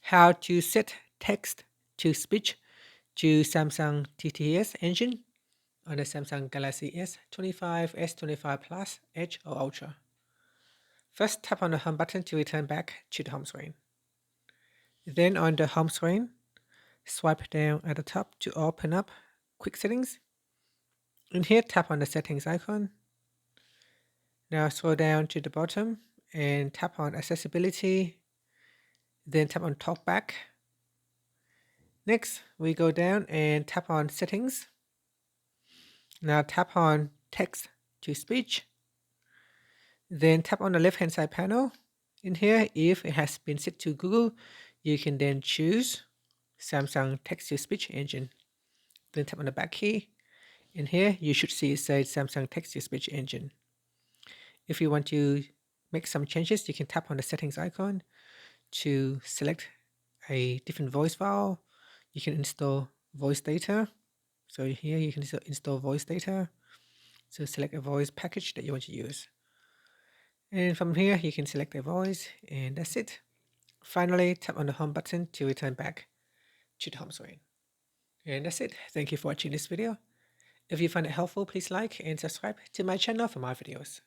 how to set text to speech to Samsung TTS engine on the Samsung Galaxy S25, S25 Plus, Edge or Ultra. First, tap on the home button to return back to the home screen. Then on the home screen, swipe down at the top to open up Quick Settings. In here, tap on the settings icon. Now scroll down to the bottom and tap on accessibility. Then tap on TalkBack. Next, we go down and tap on settings. Now tap on text to speech. Then tap on the left hand side panel. In here, if it has been set to Google, you can then choose Samsung text to speech engine. Then tap on the back key. In here, you should see it says Samsung text to speech engine. If you want to make some changes, you can tap on the settings icon to select a different voice file. You can install voice data. So here you can install voice data. So select a voice package that you want to use. And from here, you can select a voice, and that's it. Finally, tap on the home button to return back to the home screen. And that's it. Thank you for watching this video. If you find it helpful, please like and subscribe to my channel for more videos.